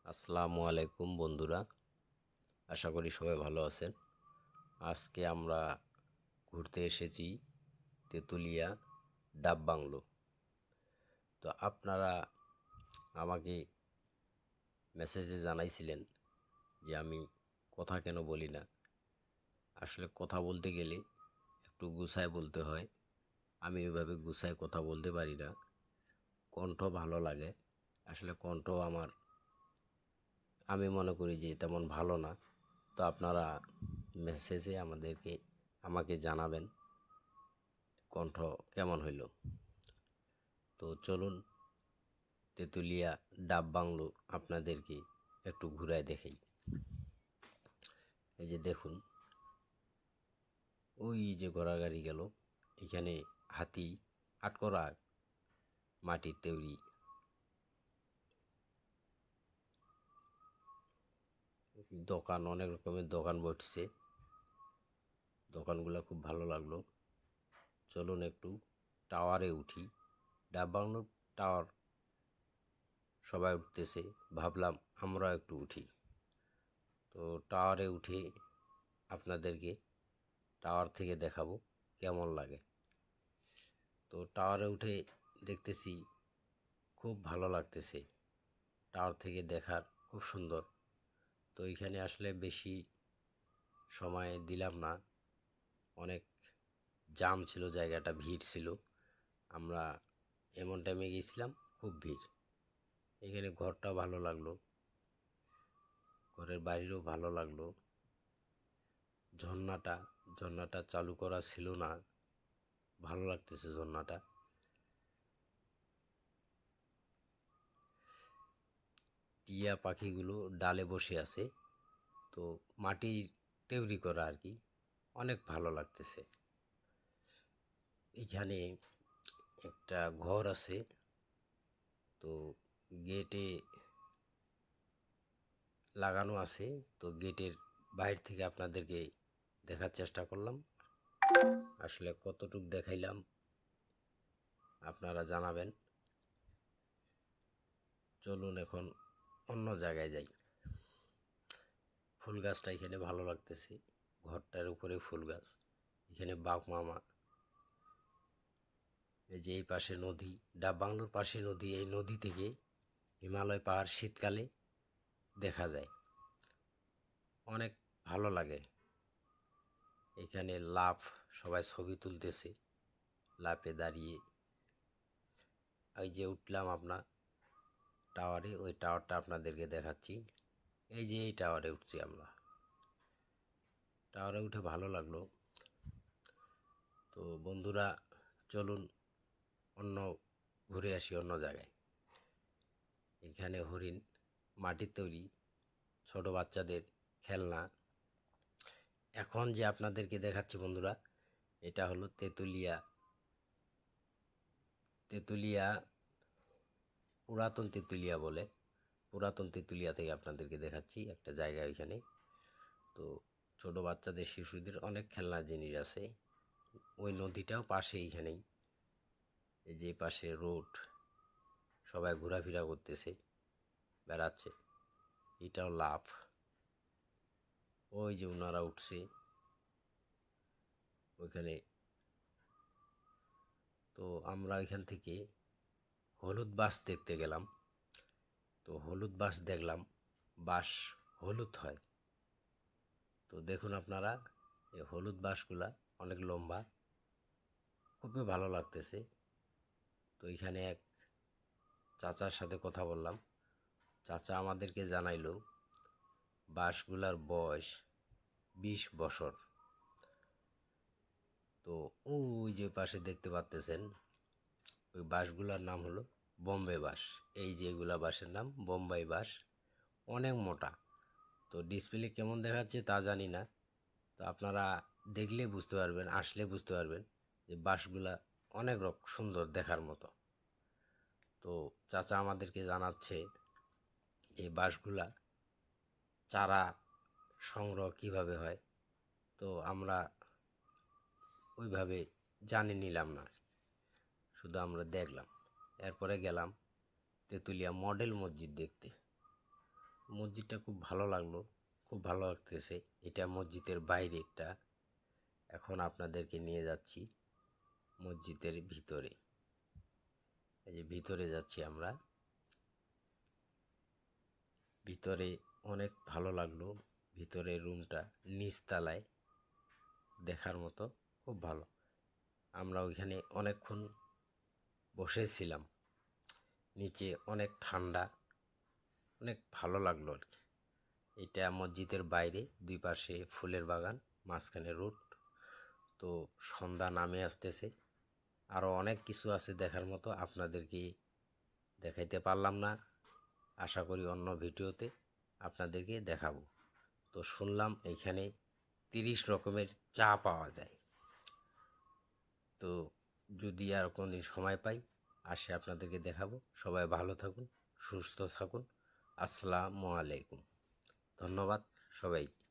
আসসালামু আলাইকুম বন্ধুরা, আশা করি সবাই ভালো আছেন। আজকে আমরা ঘুরতে এসেছি তেঁতুলিয়া ডাব বাংলো। তো আপনারা আমাকে মেসেজে জানাইছিলেন যে আমি কথা কেন বলি না। আসলে কথা বলতে গেলে একটু গুছায় বলতে হয়। আমি ওইভাবে গুছায় কথা বলতে পারি না, কণ্ঠ ভালো লাগে। আসলে কণ্ঠ আমি মনে করি যে তেমন ভালো না। তো আপনারা মেসেজে আমাকে জানাবেন কণ্ঠ কেমন হইল। তো চলুন তেঁতুলিয়া ডাব বাংলো আপনাদেরকে একটু ঘুরায় দেখাই। এই যে দেখুন, ওই যে ঘোড়া গাড়ি গেল, এখানে হাতি আটকরা, মাটির তৈরি। দোকান, অনেক রকমের দোকান বসছে, দোকানগুলো খুব ভালো লাগলো। চলুন একটু টাওয়ারে উঠি। ডাব বাংলোর টাওয়ার সবাই উঠতেছে, ভাবলাম আমরা একটু উঠি। তো টাওয়ারে উঠে আপনাদেরকে টাওয়ার থেকে দেখাবো কেমন লাগে। তো টাওয়ারে উঠে দেখতেছি খুব ভালো লাগতেছে, টাওয়ার থেকে দেখার খুব সুন্দর। তো এখানে আসলে বেশি সময় দিলাম না, অনেক জাম ছিল, জায়গাটা ভিড় ছিল। আমরা এমন টাইমে গেছিলাম, খুব ভিড়। এখানে ঘরটা ভালো লাগলো, ঘরের বাইরেও ভালো লাগলো। ঝর্ণাটা চালু করা ছিল না, ভালো লাগতেছে ঝর্ণাটা। টিয়া পাখিগুলো ডালে বসে আছে, তো মাটির তৈরি করা আর কি, অনেক ভালো লাগতেছে। এখানে একটা ঘর আছে, তো গেটে লাগানো আছে। তো গেটের বাইরে থেকে আপনাদেরকে দেখার চেষ্টা করলাম। আসলে কতটুক দেখাইলাম আপনারা জানাবেন। চলুন এখন অন্য জায়গায় যাই। ফুল গাছটা এখানে ভালো লাগতেছে, ঘরটার উপরে ফুল গাছ। এখানে বাঘ মামা, এই যে এই পাশে নদী, ডাব বাংলোর পাশে নদী। এই নদী থেকে হিমালয় পাহাড় শীতকালে দেখা যায়, অনেক ভালো লাগে। এখানে লাফ, সবাই ছবি তুলতেছে লাফে দাঁড়িয়ে। ওই যে উঠলাম আপনার টাওয়ারে, ওই টাওয়ারটা আপনাদেরকে দেখাচ্ছি। এই যে এই টাওয়ারে উঠছি আমরা, টাওয়ারে উঠে ভালো লাগলো। তো বন্ধুরা চলুন অন্য ঘুরে আসি অন্য জায়গায়। এখানে হরিণ, মাটির তৈরি, ছোট বাচ্চাদের খেলনা। এখন যে আপনাদেরকে দেখাচ্ছি বন্ধুরা, এটা হলো তেঁতুলিয়া পুরাতন তেঁতুলিয়া বলে। পুরাতন তেঁতুলিয়া থেকে আপনাদেরকে দেখাচ্ছি একটা জায়গা ওইখানে। তো ছোট বাচ্চাদের, শিশুদের অনেক খেলনা জিনিস আছে। ওই নদীটাও পাশে এইখানেই। এই যে পাশে রোড, সবাই ঘোরাফেরা করতেছে, বেড়াচ্ছে। এটাও লাফ, ওই যে ওনারা উঠছে ওইখানে। তো আমরা ওইখান থেকে হলুদ বাস দেখতে গেলাম। তো হলুদ বাস দেখলাম, বাস হলুদ হয়। তো দেখুন আপনারা, এই হলুদ বাসগুলা অনেক লম্বা, খুবই ভালো লাগতেছে। তো এখানে এক চাচার সাথে কথা বললাম, চাচা আমাদেরকে জানাইলো বাসগুলার বয়স 20 বছর। তো ওই যে পাশে দেখতে পাচ্তেছেন, ওই বাসগুলার নাম হলো বোম্বে বাস। এই যে এগুলা বাসের নাম বোম্বাই বাস, অনেক মোটা। তো ডিসপ্লে কেমন দেখাচ্ছে তা জানি না, তো আপনারা দেখলে বুঝতে পারবেন, আসলে বুঝতে পারবেন যে বাসগুলা অনেক সুন্দর দেখার মতো। তো চাচা আমাদেরকে জানাচ্ছে যে বাসগুলা চারা সংগ্রহ কিভাবে হয়। তো আমরা ওইভাবে জানি নিলাম না, শুধু আমরা দেখলাম। এরপরে গেলাম তেঁতুলিয়া মডেল মসজিদ দেখতে। মসজিদটা খুব ভালো লাগলো, খুব ভালো লাগতেছে। এটা মসজিদের বাইরেটা। এখন আপনাদেরকে নিয়ে যাচ্ছি মসজিদের ভিতরে। এই যে ভিতরে যাচ্ছি আমরা। ভিতরে অনেক ভালো লাগলো। ভিতরের রুমটা নিচতলায়, দেখার মতো খুব ভালো। আমরা ওইখানে অনেকক্ষণ বসেছিলাম। নিচে অনেক ঠান্ডা, অনেক ভালো লাগলো আর কি। এটা মসজিদের বাইরে, দুই পাশে ফুলের বাগান, মাঝখানে রোড। তো সন্ধ্যা নামে আসতেছে। আরও অনেক কিছু আছে দেখার মতো, আপনাদেরকে দেখাইতে পারলাম না। আশা করি অন্য ভিডিওতে আপনাদেরকে দেখাবো। তো শুনলাম এইখানে 30 রকমের চা পাওয়া যায়। তো যদি আর কোনোদিন সময় পাই, আসে আপনাদেরকে দেখাবো। সবাই ভালো থাকুন, সুস্থ থাকুন। আসসালামু আলাইকুম। ধন্যবাদ সবাইকে।